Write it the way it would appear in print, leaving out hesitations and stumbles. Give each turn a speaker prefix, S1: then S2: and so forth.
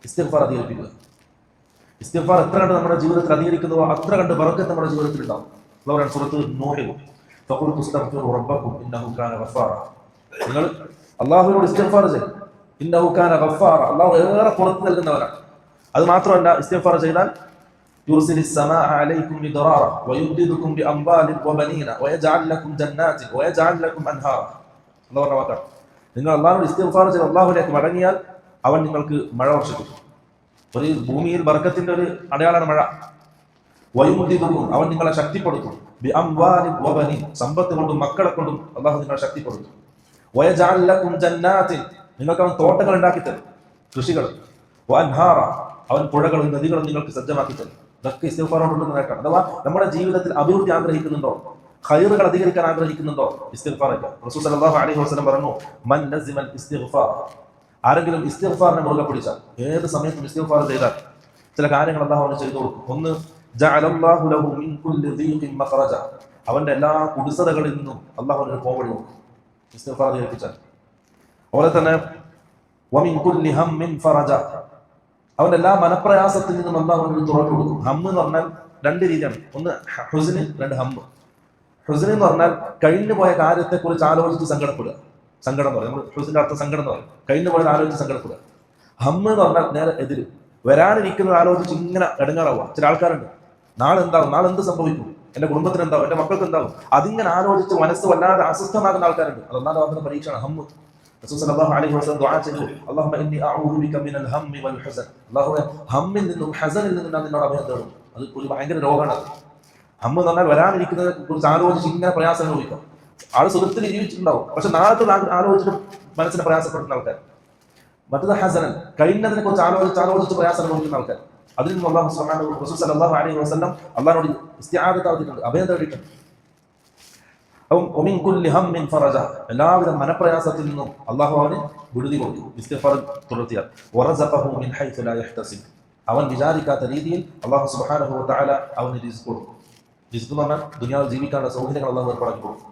S1: ഇസ്തിഗ്ഫാർ അധികരിപ്പിക്കുക. ഇസ്തിഗ്ഫാർ എത്ര കണ്ട് നമ്മുടെ ജീവിതത്തിൽ അധികരിക്കുന്നുവോ അത്ര കണ്ട് ബറക്കത്ത് നമ്മുടെ ജീവിതത്തിൽ ഉണ്ടാവും. അള്ളാഹു സൂറത്ത് നൂഹിൽ ഫഖുൽതു ഇസ്തഗ്ഫിറൂ റബ്ബക്കും ഇന്നഹു കാന ഗഫാറ, നിങ്ങൾ അള്ളാഹുവിനോട് ഇസ്തിഗ്ഫാർ ചെയ്യും. ഇന്നഹു കാന ഗഫാറ, അള്ളാഹു ഏറെ പുറത്തു നൽകുന്നവരാണ്. അത് മാത്രമല്ല, ഇസ്തിഗ്ഫാർ ചെയ്താൽ യുർസിലിസ് സമാഅ അലൈക്കും മിദ്റാറ വയുംദിദുക്കും ബിഅംവാലിൻ വബനീന വയജഅൽ ലക്കും ജന്നാത്തിൻ വയജഅൽ ലക്കും അൻഹാറ. അല്ലാഹു പറഞ്ഞ വാക്കാണ്. നിങ്ങൾ അള്ളാഹുവിനോട് ഇസ്തിഗ്ഫാർ ചെയ്ത് അള്ളാഹുവിലേക്ക് മടങ്ങിയാൽ അവൻ നിങ്ങൾക്ക് മഴ വർഷിക്കും. ഒരു ഭൂമിയിൽ ബർക്കത്തിന്റെ ഒരു അടയാളമാണ് മഴ. വയുംദിദുക്കും, അവൻ നിങ്ങളെ ശക്തിപ്പെടുത്തും. ബിഅംവാലിൻ വബനീൻ, സമ്പത്ത് കൊണ്ടും മക്കളെ കൊണ്ടും അള്ളാഹു നിങ്ങളെ ശക്തിപ്പെടുത്തും. വയജഅൽ ലക്കും ജന്നാത്തിൻ, നിങ്ങൾക്ക് അവൻ തോട്ടങ്ങൾ ഉണ്ടാക്കി തരും, കൃഷികൾ. വഅൻഹാറ, അവൻ പുഴകളും നദികളും നിങ്ങൾക്ക് സജ്ജമാക്കി തരും. ഇതൊക്കെ ഇസ്തിഗ്ഫാറോടുള്ള നേട്ടമാണ്. അഥവാ നമ്മുടെ ജീവിതത്തിൽ അഭിവൃദ്ധി ആഗ്രഹിക്കുന്നുണ്ടോ, ഖൈറുകൾ അധികരിക്കാൻ ആഗ്രഹിക്കുന്നുണ്ടോ, ഇസ്തിഗ്ഫാർ ചെയ്യുക. റസൂൽ സല്ലല്ലാഹു അലൈഹി വസല്ലം പറഞ്ഞു, മൻ ലസിമൽ ഇസ്തിഗ്ഫാർ, ആരെങ്കിലും ഇസ്തിഗ്ഫാറിനെ മുറുകെ പിടിച്ചാൽ, ഏത് സമയത്തും ഇസ്തിഗ്ഫാർ ചെയ്താൽ ചില കാര്യങ്ങൾ അല്ലാഹു അവന് ചെയ്തു കൊടുക്കും. ഒന്ന്, ജഅലല്ലാഹു ലഹു മിൻ കുല്ലി ദീഖിൻ മഖറജ, അവന്റെ എല്ലാ കുടിസതകളിൽ നിന്നും അല്ലാഹു അവന് പോംവഴി കൊടുക്കും ഇസ്തിഗ്ഫാർ അധികരിപ്പിച്ചാൽ. അതുപോലെ തന്നെ വമിൻ കുല്ലി ഹമ്മിൻ ഫറജ, അവന്റെ എല്ലാ മനപ്രയാസത്തിൽ നിന്നും അല്ലാഹു അവന് തുറന്നു കൊടുക്കും. ഹമ്മ് എന്ന് പറഞ്ഞാൽ രണ്ട് രീതിയാണ്. ഒന്ന് ഹുസ്ന്, രണ്ട് ഹമ്മ്. ഹുസ്ന് എന്ന് പറഞ്ഞാൽ കഴിഞ്ഞു പോയ കാര്യത്തെ കുറിച്ച് ആലോചിച്ച് സങ്കടപ്പെടുക, സങ്കടം എന്ന് പറയും. നമ്മൾ ഹുസ്നിന്റെ അർത്ഥം സങ്കടം എന്ന് പറയും, കഴിഞ്ഞു പോയത് ആലോചിച്ച് സങ്കടപ്പെടുക. ഹമ്മ് എന്ന് പറഞ്ഞാൽ നേരെ എതിര്, വരാനിരിക്കുന്നത് ആലോചിച്ച് ഇങ്ങനെ ഇടങ്ങാറാവുക. ചില ആൾക്കാരുണ്ട്, നാളെ എന്താവും, നാളെ എന്ത് സംഭവിക്കും, എന്റെ കുടുംബത്തിന് എന്താവും, എന്റെ മക്കൾക്ക് എന്താവും, അതിങ്ങനെ ആലോചിച്ച് മനസ്സ് വല്ലാതെ അസ്വസ്ഥമാകുന്ന ആൾക്കാരുണ്ട്. അത് ഒന്നാമത് അവരുടെ പരീക്ഷയാണ് ഹമ്മ്. റസൂൽ സല്ലല്ലാഹു അലൈഹി വസല്ലം ദുആ ചെയ്തു, അല്ലാഹുമ്മ ഇന്നി അഊദു ബിക മിനൽ ഹമ്മി വൽ ഹസൻ, അല്ലാഹുവേ ഹമ്മിൽ നിന്നും ഹസനിൽ നിന്നും ഞാൻ നിന്നോട് അഭയം തേടുന്നു. അത് ഒരു ഭയങ്കര രോഗമാണ്. ഹമ്മ് എന്ന് പറഞ്ഞാൽ വരാനിരിക്കുന്നതിനെ കുറിച്ച് ആലോചിച്ച് ഇങ്ങനെ പ്രയാസം അനുഭവിക്കാം. ആള് സുഖത്തിൽ ജീവിച്ചിട്ടുണ്ടാവും, പക്ഷെ നാളത്തെ ആലോചിച്ചിട്ട് മനസ്സിനെ പ്രയാസപ്പെടുന്ന ആൾക്കാർ. മറ്റത് ഹസനൻ, കഴിഞ്ഞതിനെ കുറിച്ച് ആലോചിച്ച് പ്രയാസം അനുഭവിക്കുന്ന ആൾക്കാർ. അതിൽ നിന്നും അല്ലാഹു സുബ്ഹാനഹു റസൂൽ സല്ലല്ലാഹു അലൈഹി വസല്ലം അല്ലാഹുവോട് ഇസ്തിആദത്ത് നടത്തിയിട്ടുണ്ട്, അഭയം തേടിയിട്ടുണ്ട്. ومن كل هم فرج, എല്ലാവിധ മനപ്രയാസത്തിൽ നിന്നും അല്ലാഹു അവന് വിടുതി കൊടുക്കും ഇസ്തിഗ്ഫാർ തുടർത്തിയാൽ. വറസഖഹു മിൻ ഹൈതു ലാ യഹ്തസിബ്, അവൻ വിചാരിക്കാത്ത രീതിയിൽ അല്ലാഹു സുബ്ഹാനഹു വ തആല അവന് റിസ്ക് കൊടുക്കും. റിസ്ക് എന്ന് പറഞ്ഞാൽ ദുനിയാവിൽ ജീവിക്കാനുള്ള സൗകര്യങ്ങൾ അല്ലാഹു ഏർപ്പാടാക്കി കൊടുക്കും.